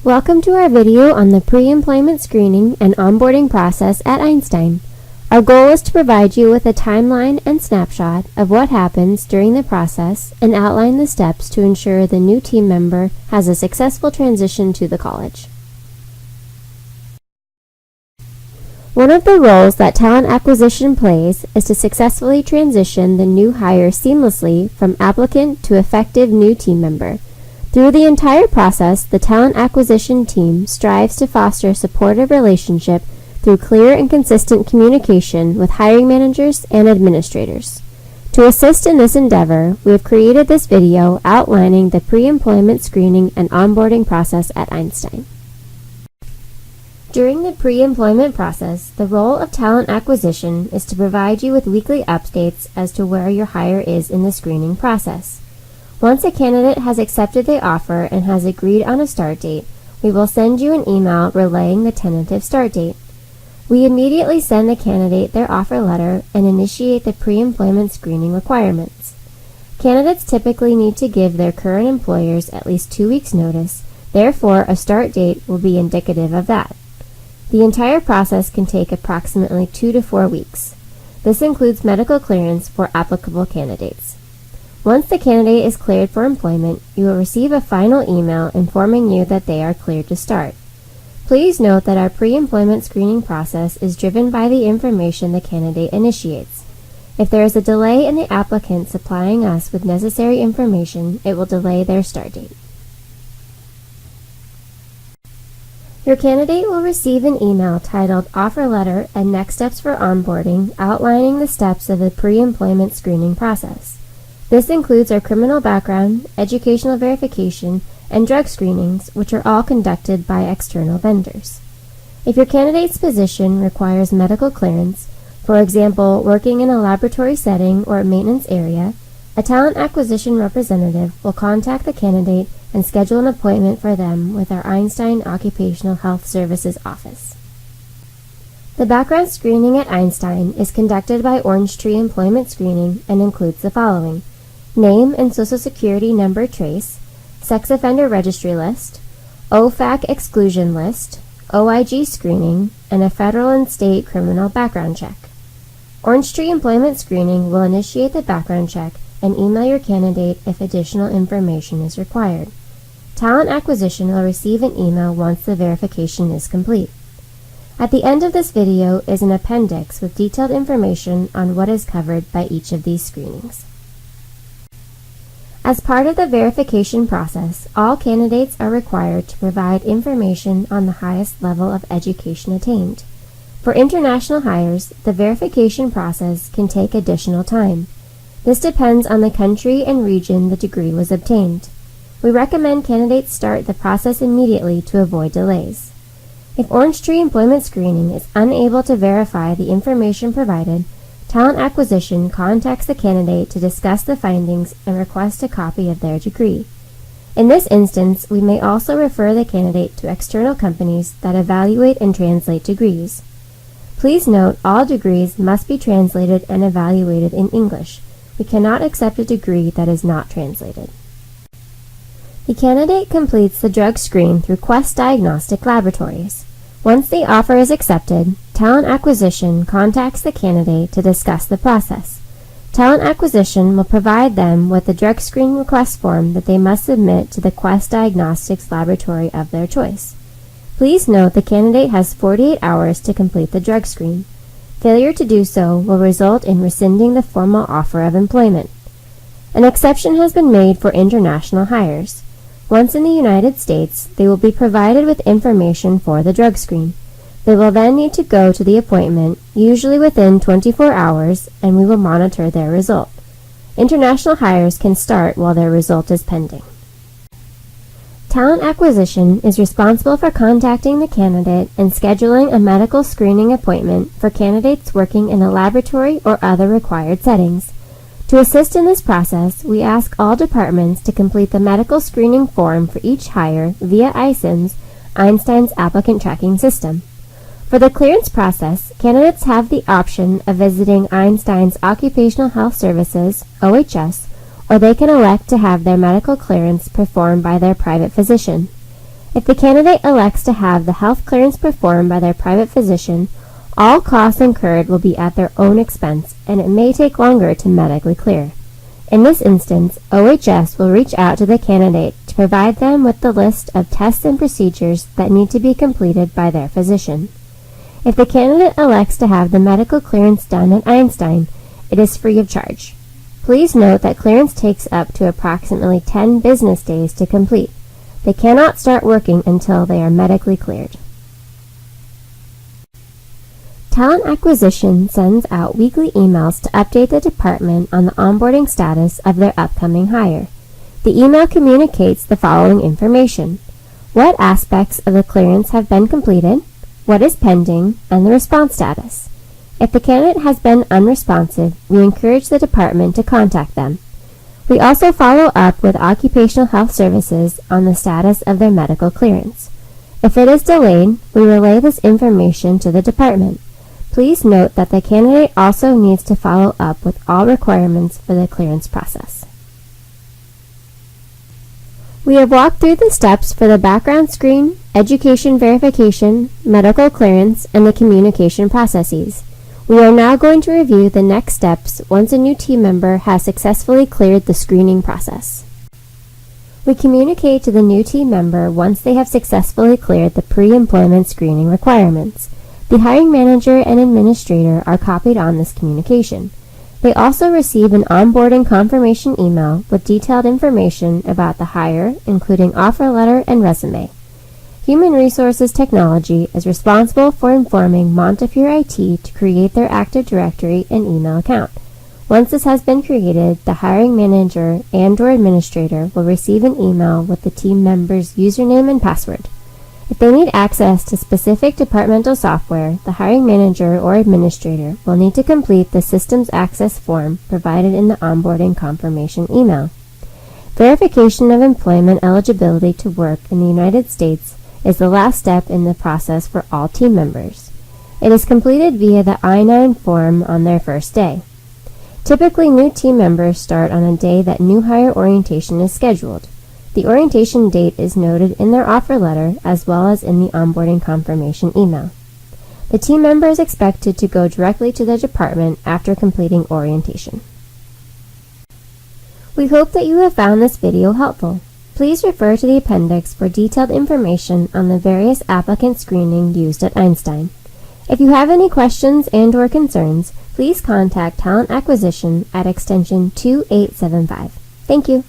Welcome to our video on the pre-employment screening and onboarding process at Einstein. Our goal is to provide you with a timeline and snapshot of what happens during the process and outline the steps to ensure the new team member has a successful transition to the college. One of the roles that talent acquisition plays is to successfully transition the new hire seamlessly from applicant to effective new team member. Through the entire process, the talent acquisition team strives to foster a supportive relationship through clear and consistent communication with hiring managers and administrators. To assist in this endeavor, we have created this video outlining the pre-employment screening and onboarding process at Einstein. During the pre-employment process, the role of talent acquisition is to provide you with weekly updates as to where your hire is in the screening process. Once a candidate has accepted the offer and has agreed on a start date, we will send you an email relaying the tentative start date. We immediately send the candidate their offer letter and initiate the pre-employment screening requirements. Candidates typically need to give their current employers at least 2 weeks' notice, therefore a start date will be indicative of that. The entire process can take approximately 2 to 4 weeks. This includes medical clearance for applicable candidates. Once the candidate is cleared for employment, you will receive a final email informing you that they are cleared to start. Please note that our pre-employment screening process is driven by the information the candidate initiates. If there is a delay in the applicant supplying us with necessary information, it will delay their start date. Your candidate will receive an email titled Offer Letter and Next Steps for Onboarding outlining the steps of the pre-employment screening process. This includes our criminal background, educational verification, and drug screenings, which are all conducted by external vendors. If your candidate's position requires medical clearance, for example, working in a laboratory setting or a maintenance area, a talent acquisition representative will contact the candidate and schedule an appointment for them with our Einstein Occupational Health Services office. The background screening at Einstein is conducted by Orange Tree Employment Screening and includes the following: name and social security number trace, sex offender registry list, OFAC exclusion list, OIG screening, and a federal and state criminal background check. Orange Tree Employment Screening will initiate the background check and email your candidate if additional information is required. Talent acquisition will receive an email once the verification is complete. At the end of this video is an appendix with detailed information on what is covered by each of these screenings. As part of the verification process, all candidates are required to provide information on the highest level of education attained. For international hires, the verification process can take additional time. This depends on the country and region the degree was obtained. We recommend candidates start the process immediately to avoid delays. If Orange Tree Employment Screening is unable to verify the information provided, talent acquisition contacts the candidate to discuss the findings and request a copy of their degree. In this instance, we may also refer the candidate to external companies that evaluate and translate degrees. Please note all degrees must be translated and evaluated in English. We cannot accept a degree that is not translated. The candidate completes the drug screen through Quest Diagnostic Laboratories. Once the offer is accepted, talent acquisition contacts the candidate to discuss the process. Talent acquisition will provide them with the drug screen request form that they must submit to the Quest Diagnostics laboratory of their choice. Please note the candidate has 48 hours to complete the drug screen. Failure to do so will result in rescinding the formal offer of employment. An exception has been made for international hires. Once in the United States, they will be provided with information for the drug screen. They will then need to go to the appointment, usually within 24 hours, and we will monitor their result. International hires can start while their result is pending. Talent acquisition is responsible for contacting the candidate and scheduling a medical screening appointment for candidates working in a laboratory or other required settings. To assist in this process, we ask all departments to complete the medical screening form for each hire via iCIMS, Einstein's applicant tracking system. For the clearance process, candidates have the option of visiting Einstein's Occupational Health Services, OHS, or they can elect to have their medical clearance performed by their private physician. If the candidate elects to have the health clearance performed by their private physician, all costs incurred will be at their own expense, and it may take longer to medically clear. In this instance, OHS will reach out to the candidate to provide them with the list of tests and procedures that need to be completed by their physician. If the candidate elects to have the medical clearance done at Einstein, it is free of charge. Please note that clearance takes up to approximately 10 business days to complete. They cannot start working until they are medically cleared. Talent Acquisition sends out weekly emails to update the department on the onboarding status of their upcoming hire. The email communicates the following information: what aspects of the clearance have been completed, what is pending, and the response status. If the candidate has been unresponsive, we encourage the department to contact them. We also follow up with Occupational Health Services on the status of their medical clearance. If it is delayed, we relay this information to the department. Please note that the candidate also needs to follow up with all requirements for the clearance process. We have walked through the steps for the background screen, education verification, medical clearance, and the communication processes. We are now going to review the next steps once a new team member has successfully cleared the screening process. We communicate to the new team member once they have successfully cleared the pre-employment screening requirements. The hiring manager and administrator are copied on this communication. They also receive an onboarding confirmation email with detailed information about the hire, including offer letter and resume. Human Resources Technology is responsible for informing Montefiore IT to create their Active Directory and email account. Once this has been created, the hiring manager and/or administrator will receive an email with the team member's username and password. If they need access to specific departmental software, the hiring manager or administrator will need to complete the Systems Access form provided in the onboarding confirmation email. Verification of employment eligibility to work in the United States is the last step in the process for all team members. It is completed via the I-9 form on their first day. Typically, new team members start on a day that new hire orientation is scheduled. The orientation date is noted in their offer letter as well as in the onboarding confirmation email. The team member is expected to go directly to the department after completing orientation. We hope that you have found this video helpful. Please refer to the appendix for detailed information on the various applicant screening used at Einstein. If you have any questions and/or concerns, please contact Talent Acquisition at extension 2875. Thank you.